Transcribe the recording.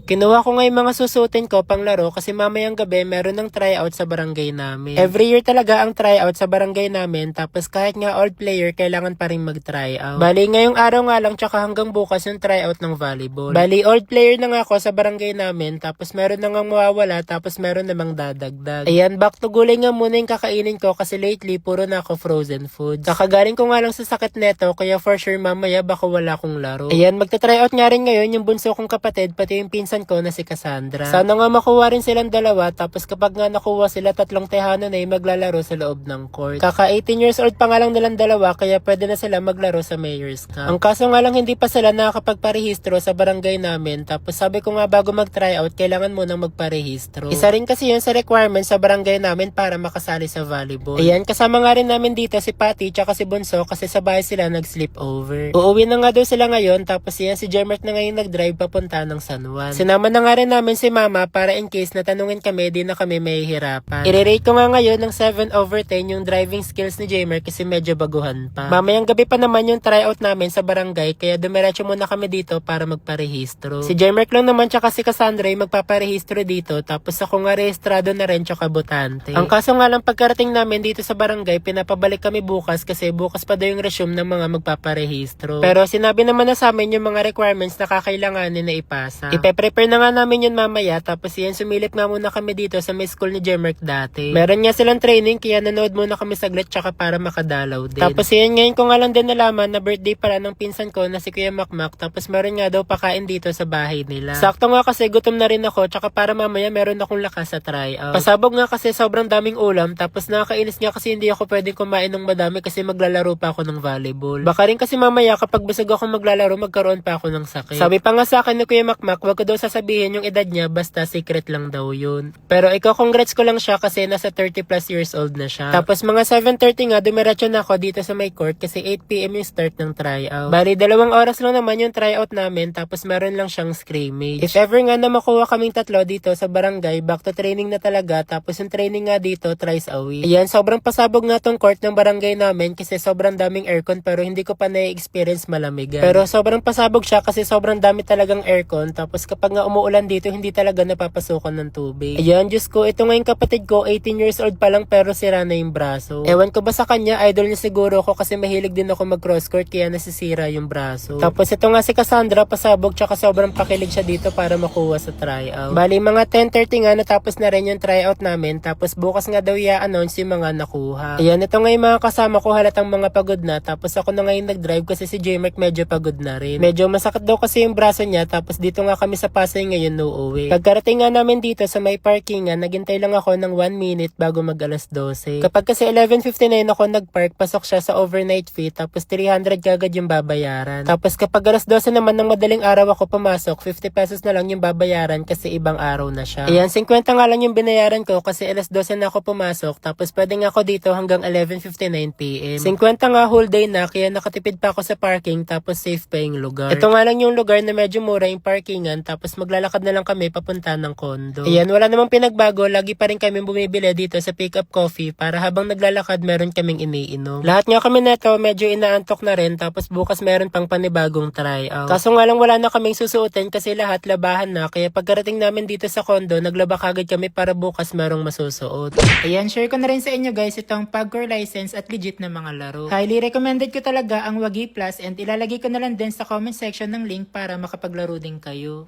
Kinuha ko nga yung mga susutin ko pang laro kasi mamayang gabi meron ng tryout sa barangay namin. Every year talaga ang tryout sa barangay namin, tapos kahit nga old player kailangan pa rin mag-tryout. Bali ngayong araw nga lang tsaka hanggang bukas yung tryout ng volleyball. Bali old player na nga ako sa barangay namin, tapos meron na nga mawawala, tapos meron namang dadagdag. Ayan, back to gulay nga muna yung kakainin ko kasi lately puro na ako frozen foods. Kakagaling ko nga lang sa sakit neto kaya for sure mamaya baka wala akong laro. Ayan, magta-tryout nga rin ngayon yung bunso kong kapatid pati yung pinsan ko na si Cassandra. Sana nga makuha rin silang dalawa, tapos kapag nga nakuha sila, tatlong tehano na yung maglalaro sa loob ng court. Kaka 18 years old pa nga lang nilang dalawa kaya pwede na sila maglaro sa Mayor's Cup. Ang kaso nga lang hindi pa sila nakakapagparehistro sa barangay namin, tapos sabi ko nga bago mag-tryout kailangan munang magparehistro. Isa rin kasi yun sa requirements sa barangay namin para makasali sa volleyball. Ayan, kasama nga rin namin dito si Patty tsaka si Bunso kasi sa bahay sila nag-sleep over. Uuwi na nga daw sila ngayon, tapos yan si Jermert na ngayon nag-drive papunta ng San Juan. Sinama na nga rin namin si Mama para in case na tanungin kami, di na kami mahihirapan. I-rate ko nga ngayon ng 7/10 yung driving skills ni Jamer kasi medyo baguhan pa. Mamayang gabi pa naman yung tryout namin sa barangay kaya dumiretso muna kami dito para magparehistro. Si Jamer lang naman tsaka si Cassandra yung magpaparehistro dito, tapos ako nga rehistrado na rin tsaka botante. Ang kaso nga lang pagkarating namin dito sa barangay, pinapabalik kami bukas kasi bukas pa daw yung resume ng mga magpaparehistro. Pero sinabi naman na sa amin yung mga requirements na kakailanganin na ipasa. Ipe-prepare na nga namin yun mamaya, tapos yan sumilip nga muna kami dito sa may school ni Jermerk dati. Meron nga silang training kaya nanood muna kami saglit tsaka para makadalaw din. Tapos yan ngayon ko nga lang din nalaman na birthday pala ng pinsan ko na si Kuya Makmak, tapos meron nga daw pakain dito sa bahay nila. Sakto nga kasi gutom na rin ako tsaka para mamaya meron akong lakas sa tryout. Pasabog nga kasi sobrang daming ulam, tapos nakakainis nga kasi hindi ako pwedeng kumain ng madami kasi maglalaro pa ako ng volleyball. Baka rin kasi mamaya kapag busog ako maglalaro magkaroon pa ako ng sakit. Sabi pa nga sa akin ni Kuya Makmak, wag ko daw sasabihin yung edad niya, basta secret lang daw yun. Pero congrats ko lang siya kasi nasa 30 plus years old na siya. Tapos mga 7:30 nga dumiretso na ako dito sa may court kasi 8 PM yung start ng tryout. Bali 2 oras lang naman yung tryout namin, tapos meron lang siyang scrimmage. If ever nga na makuha kaming tatlo dito sa barangay, back to training na talaga, tapos yung training nga dito thrice a week. Ayan, sobrang pasabog nga tong court ng barangay namin kasi sobrang daming aircon pero hindi ko pa na-experience malamigan. Pero sobrang pasabog siya kasi sobrang dami talagang aircon, tapos kapag nga umuulan dito hindi talaga napapasukan ng tubig. Ayan, Diyos ko, ito nga yung kapatid ko, 18 years old pa lang pero sira na yung braso. Ewan ko ba sa kanya, idol niya siguro ako kasi mahilig din ako mag-cross court kaya nasisira yung braso. Tapos ito nga si Cassandra, pasabog tsaka sobrang pakilig siya dito para makuha sa tryout. Bali mga 10:30 nga natapos na rin yung tryout namin, tapos bukas nga daw i-announce yung mga nakuha. Ayan, ito nga yung mga kasama ko, halatang mga pagod na, tapos ako na ngayon nag-drive kasi si J-Mark medyo pagod na rin. Medyo masakit daw kasi yung braso niya, tapos dito nga kami sa Pasay ngayon uuwi. Pagkarating nga namin dito sa may parkingan, naghintay lang ako ng 1 minute bago mag 12:00. Kapag kasi 11:59 ako nagpark, pasok siya sa overnight fee, tapos 300 kagad yung babayaran. Tapos kapag 12:00 naman ng madaling araw ako pumasok, 50 pesos na lang yung babayaran kasi ibang araw na siya. Ayan, 50 nga lang yung binayaran ko kasi 12:00 na ako pumasok, tapos pwede nga ako dito hanggang 11:59 PM. 50 nga whole day na kaya nakatipid pa ako sa parking, tapos safe pa yung lugar. Ito nga lang yung lugar na medyo mura yung parkingan, tapos maglalakad na lang kami papunta ng condo. Ayan, wala namang pinagbago, lagi pa rin kami bumibili dito sa Pick Up Coffee para habang naglalakad meron kaming iniinom. Lahat nga kami neto medyo inaantok na rin, tapos bukas meron pang panibagong tryout. Kaso nga lang wala na kaming susuotin kasi lahat labahan na, kaya pagkarating namin dito sa condo, naglaba kagad kami para bukas merong masusuot. Ayan, share ko na rin sa inyo guys itong Pagcor license at legit na mga laro. Highly recommended ko talaga ang Wagi Plus and ilalagay ko na lang din sa comment section ng link para makapaglaro din kayo.